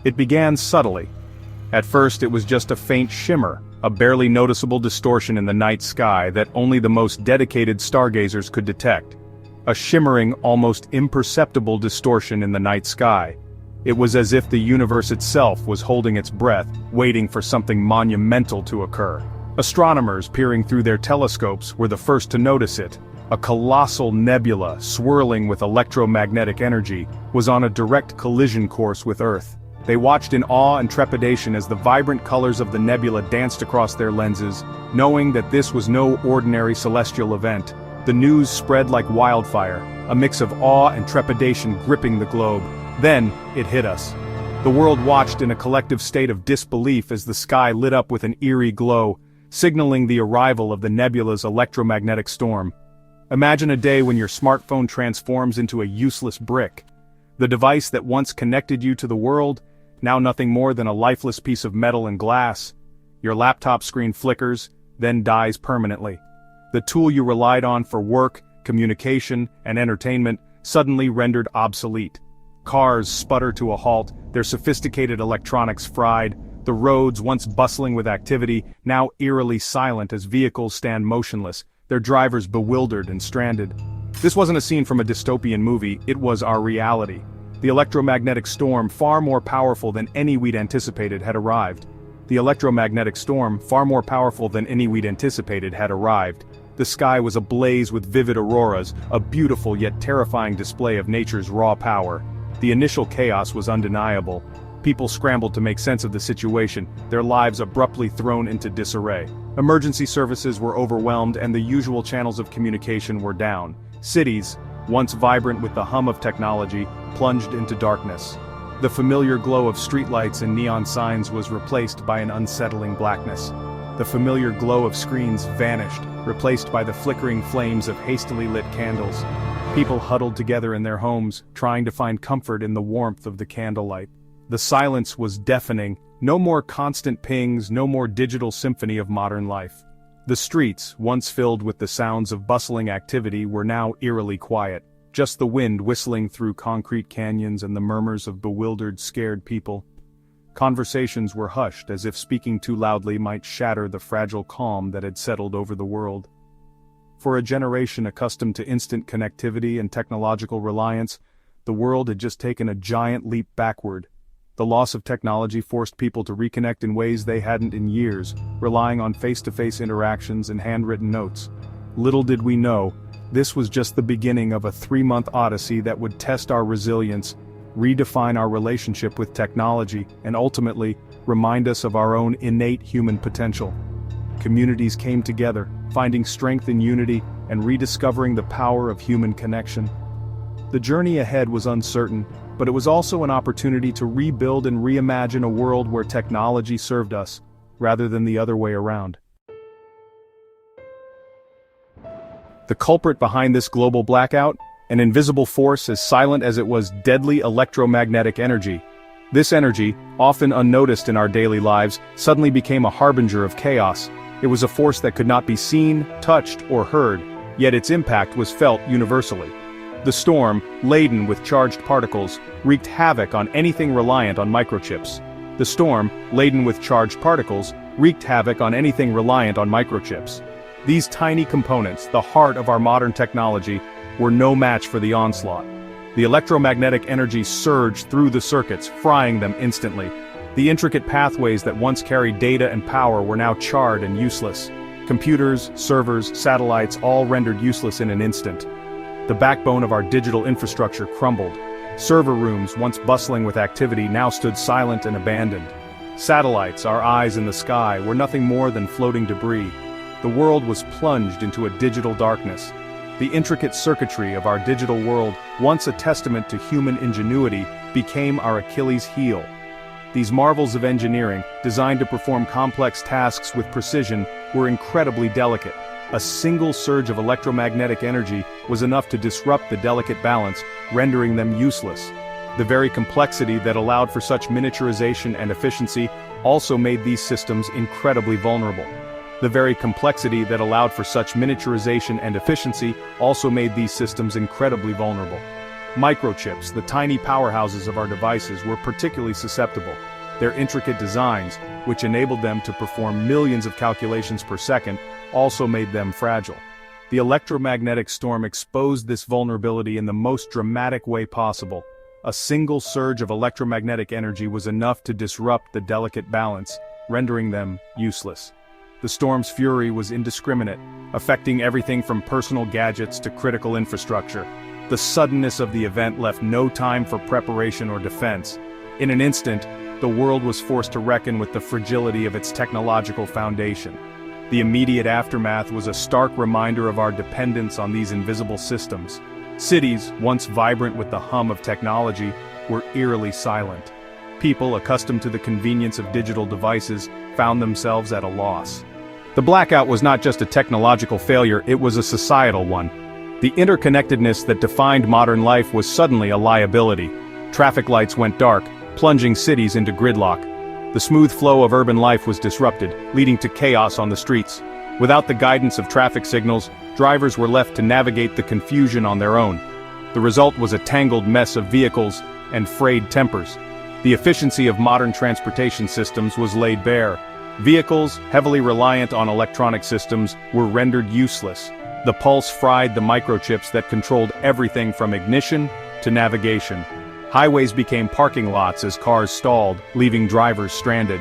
It began subtly. At first it was just a faint shimmer, a barely noticeable distortion in the night sky that only the most dedicated stargazers could detect. A shimmering, almost imperceptible distortion in the night sky. It was as if the universe itself was holding its breath, waiting for something monumental to occur. Astronomers peering through their telescopes were the first to notice it. A colossal nebula, swirling with electromagnetic energy, was on a direct collision course with Earth. They watched in awe and trepidation as the vibrant colors of the nebula danced across their lenses, knowing that this was no ordinary celestial event. The news spread like wildfire, a mix of awe and trepidation gripping the globe. Then, it hit us. The world watched in a collective state of disbelief as the sky lit up with an eerie glow, signaling the arrival of the nebula's electromagnetic storm. Imagine a day when your smartphone transforms into a useless brick. The device that once connected you to the world, now nothing more than a lifeless piece of metal and glass. Your laptop screen flickers, then dies permanently. The tool you relied on for work, communication, and entertainment suddenly rendered obsolete. Cars sputter to a halt, their sophisticated electronics fried, the roads once bustling with activity, now eerily silent as vehicles stand motionless, their drivers bewildered and stranded. This wasn't a scene from a dystopian movie, it was our reality. The electromagnetic storm, far more powerful than any we'd anticipated, had arrived. The electromagnetic storm, far more powerful than any we'd anticipated, had arrived. The sky was ablaze with vivid auroras, a beautiful yet terrifying display of nature's raw power. The initial chaos was undeniable. People scrambled to make sense of the situation, their lives abruptly thrown into disarray. Emergency services were overwhelmed and the usual channels of communication were down. Cities, once vibrant with the hum of technology, plunged into darkness. The familiar glow of streetlights and neon signs was replaced by an unsettling blackness. The familiar glow of screens vanished, replaced by the flickering flames of hastily lit candles. People huddled together in their homes, trying to find comfort in the warmth of the candlelight. The silence was deafening, no more constant pings, no more digital symphony of modern life. The streets, once filled with the sounds of bustling activity, were now eerily quiet. Just the wind whistling through concrete canyons and the murmurs of bewildered, scared people. Conversations were hushed as if speaking too loudly might shatter the fragile calm that had settled over the world. For a generation accustomed to instant connectivity and technological reliance, the world had just taken a giant leap backward. The loss of technology forced people to reconnect in ways they hadn't in years, relying on face-to-face interactions and handwritten notes. Little did we know, this was just the beginning of a 3-month odyssey that would test our resilience, redefine our relationship with technology, and ultimately, remind us of our own innate human potential. Communities came together, finding strength in unity and rediscovering the power of human connection. The journey ahead was uncertain, but it was also an opportunity to rebuild and reimagine a world where technology served us, rather than the other way around. The culprit behind this global blackout? An invisible force as silent as it was deadly electromagnetic energy. This energy, often unnoticed in our daily lives, suddenly became a harbinger of chaos. It was a force that could not be seen, touched, or heard, yet its impact was felt universally. The storm, laden with charged particles, wreaked havoc on anything reliant on microchips. The storm, laden with charged particles, wreaked havoc on anything reliant on microchips. These tiny components, the heart of our modern technology, were no match for the onslaught. The electromagnetic energy surged through the circuits, frying them instantly. The intricate pathways that once carried data and power were now charred and useless. Computers, servers, satellites, all rendered useless in an instant. The backbone of our digital infrastructure crumbled. Server rooms, once bustling with activity, now stood silent and abandoned. Satellites, our eyes in the sky, were nothing more than floating debris. The world was plunged into a digital darkness. The intricate circuitry of our digital world, once a testament to human ingenuity, became our Achilles heel. These marvels of engineering, designed to perform complex tasks with precision, were incredibly delicate. A single surge of electromagnetic energy was enough to disrupt the delicate balance, rendering them useless. The very complexity that allowed for such miniaturization and efficiency also made these systems incredibly vulnerable. The very complexity that allowed for such miniaturization and efficiency also made these systems incredibly vulnerable. Microchips, the tiny powerhouses of our devices, were particularly susceptible. Their intricate designs, which enabled them to perform millions of calculations per second, also made them fragile. The electromagnetic storm exposed this vulnerability in the most dramatic way possible. A single surge of electromagnetic energy was enough to disrupt the delicate balance, rendering them useless. The storm's fury was indiscriminate, affecting everything from personal gadgets to critical infrastructure. The suddenness of the event left no time for preparation or defense. In an instant, the world was forced to reckon with the fragility of its technological foundation. The immediate aftermath was a stark reminder of our dependence on these invisible systems. Cities, once vibrant with the hum of technology, were eerily silent. People, accustomed to the convenience of digital devices, found themselves at a loss. The blackout was not just a technological failure, it was a societal one. The interconnectedness that defined modern life was suddenly a liability. Traffic lights went dark, plunging cities into gridlock. The smooth flow of urban life was disrupted, leading to chaos on the streets. Without the guidance of traffic signals, drivers were left to navigate the confusion on their own. The result was a tangled mess of vehicles and frayed tempers. The efficiency of modern transportation systems was laid bare. Vehicles, heavily reliant on electronic systems, were rendered useless. The pulse fried the microchips that controlled everything from ignition to navigation. Highways became parking lots as cars stalled, leaving drivers stranded.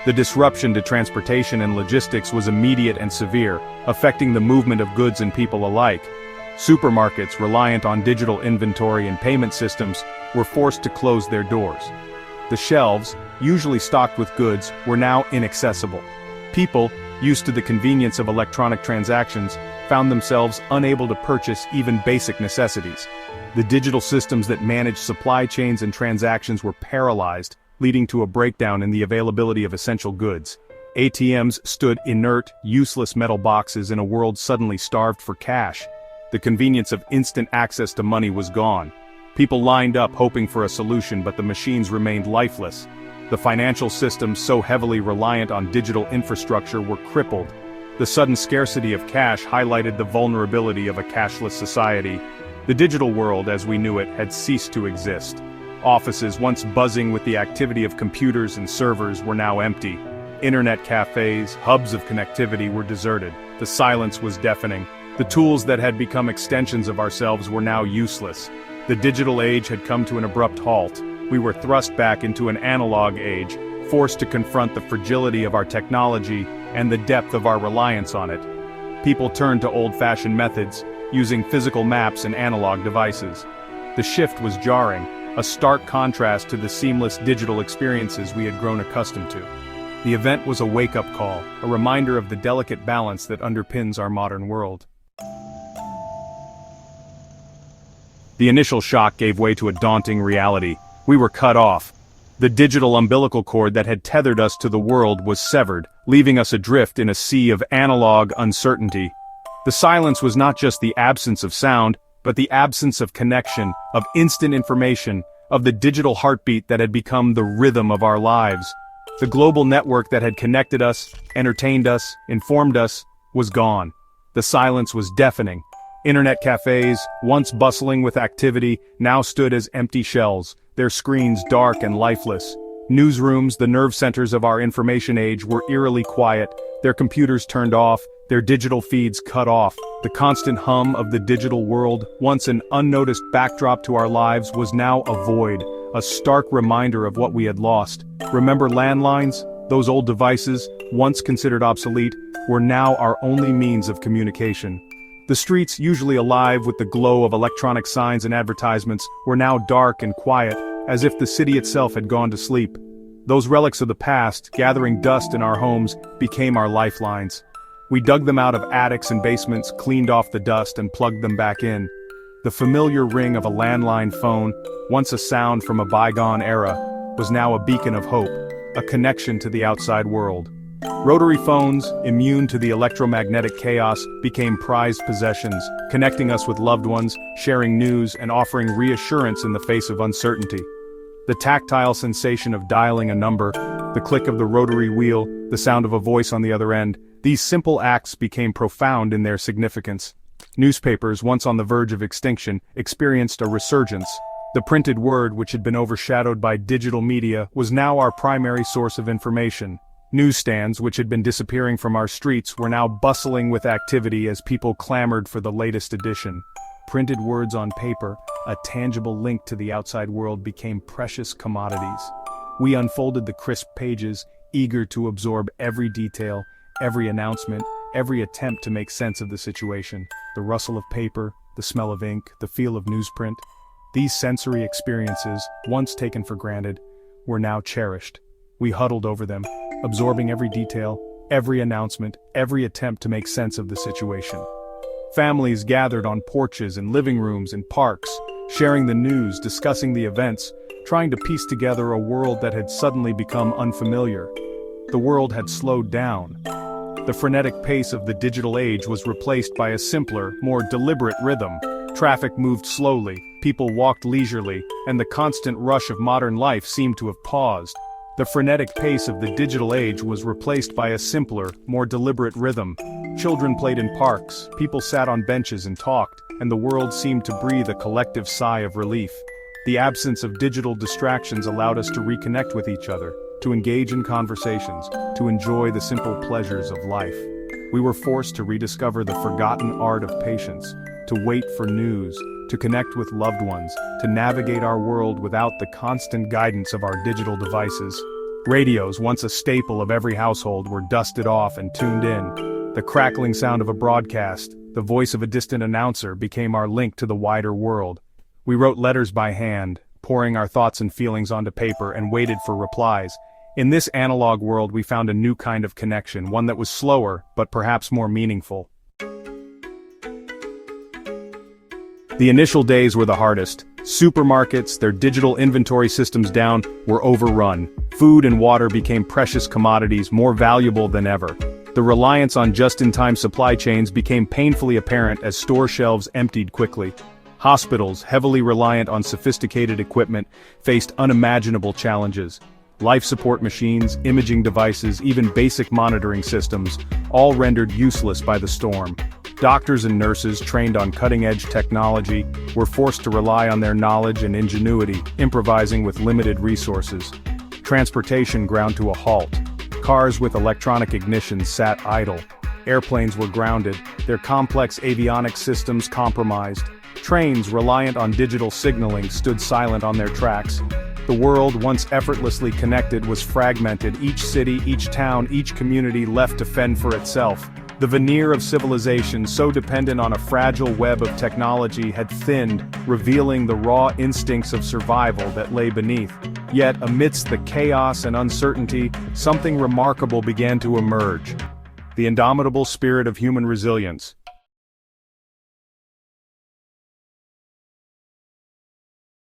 The disruption to transportation and logistics was immediate and severe, affecting the movement of goods and people alike. Supermarkets, reliant on digital inventory and payment systems, were forced to close their doors. The shelves, usually stocked with goods, were now inaccessible. People, used to the convenience of electronic transactions, found themselves unable to purchase even basic necessities. The digital systems that managed supply chains and transactions were paralyzed, leading to a breakdown in the availability of essential goods. ATMs stood inert, useless metal boxes in a world suddenly starved for cash. The convenience of instant access to money was gone. People lined up hoping for a solution, but the machines remained lifeless. The financial systems so heavily reliant on digital infrastructure were crippled. The sudden scarcity of cash highlighted the vulnerability of a cashless society. The digital world as we knew it had ceased to exist. Offices once buzzing with the activity of computers and servers were now empty. Internet cafes, hubs of connectivity were deserted. The silence was deafening. The tools that had become extensions of ourselves were now useless. The digital age had come to an abrupt halt. We were thrust back into an analog age, forced to confront the fragility of our technology and the depth of our reliance on it. People turned to old-fashioned methods, using physical maps and analog devices. The shift was jarring, a stark contrast to the seamless digital experiences we had grown accustomed to. The event was a wake-up call, a reminder of the delicate balance that underpins our modern world. The initial shock gave way to a daunting reality. We were cut off. The digital umbilical cord that had tethered us to the world was severed, leaving us adrift in a sea of analog uncertainty. The silence was not just the absence of sound, but the absence of connection, of instant information, of the digital heartbeat that had become the rhythm of our lives. The global network that had connected us, entertained us, informed us, was gone. The silence was deafening. Internet cafes, once bustling with activity, now stood as empty shells, their screens dark and lifeless. Newsrooms, the nerve centers of our information age, were eerily quiet, their computers turned off, their digital feeds cut off. The constant hum of the digital world, once an unnoticed backdrop to our lives, was now a void, a stark reminder of what we had lost. Remember landlines? Those old devices, once considered obsolete, were now our only means of communication. The streets, usually alive with the glow of electronic signs and advertisements, were now dark and quiet, as if the city itself had gone to sleep. Those relics of the past, gathering dust in our homes, became our lifelines. We dug them out of attics and basements, cleaned off the dust, and plugged them back in. The familiar ring of a landline phone, once a sound from a bygone era, was now a beacon of hope, a connection to the outside world. Rotary phones, immune to the electromagnetic chaos, became prized possessions, connecting us with loved ones, sharing news, and offering reassurance in the face of uncertainty. The tactile sensation of dialing a number, the click of the rotary wheel, the sound of a voice on the other end, these simple acts became profound in their significance. Newspapers, once on the verge of extinction, experienced a resurgence. The printed word, which had been overshadowed by digital media, was now our primary source of information. Newsstands, which had been disappearing from our streets, were now bustling with activity as people clamored for the latest edition. Printed words on paper, a tangible link to the outside world, became precious commodities. We unfolded the crisp pages, eager to absorb every detail, every announcement, every attempt to make sense of the situation. The rustle of paper, the smell of ink, the feel of newsprint. These sensory experiences, once taken for granted, were now cherished. We huddled over them, absorbing every detail, every announcement, every attempt to make sense of the situation. Families gathered on porches and living rooms and parks, sharing the news, discussing the events, trying to piece together a world that had suddenly become unfamiliar. The world had slowed down. The frenetic pace of the digital age was replaced by a simpler, more deliberate rhythm. Traffic moved slowly, people walked leisurely, and the constant rush of modern life seemed to have paused. The frenetic pace of the digital age was replaced by a simpler, more deliberate rhythm. Children played in parks, people sat on benches and talked, and the world seemed to breathe a collective sigh of relief. The absence of digital distractions allowed us to reconnect with each other, to engage in conversations, to enjoy the simple pleasures of life. We were forced to rediscover the forgotten art of patience, to wait for news, to connect with loved ones, to navigate our world without the constant guidance of our digital devices. Radios, once a staple of every household, were dusted off and tuned in. The crackling sound of a broadcast, the voice of a distant announcer, became our link to the wider world. We wrote letters by hand, pouring our thoughts and feelings onto paper, and waited for replies. In this analog world, we found a new kind of connection, one that was slower, but perhaps more meaningful. The initial days were the hardest. Supermarkets, their digital inventory systems down, were overrun. Food and water became precious commodities, more valuable than ever. The reliance on just-in-time supply chains became painfully apparent as store shelves emptied quickly. Hospitals, heavily reliant on sophisticated equipment, faced unimaginable challenges. Life support machines, imaging devices, even basic monitoring systems, all rendered useless by the storm. Doctors and nurses trained on cutting-edge technology were forced to rely on their knowledge and ingenuity, improvising with limited resources. Transportation ground to a halt. Cars with electronic ignitions sat idle. Airplanes were grounded, their complex avionics systems compromised. Trains reliant on digital signaling stood silent on their tracks. The world, once effortlessly connected, was fragmented, each city, each town, each community left to fend for itself. The veneer of civilization, so dependent on a fragile web of technology, had thinned, revealing the raw instincts of survival that lay beneath. Yet, amidst the chaos and uncertainty, something remarkable began to emerge. The indomitable spirit of human resilience.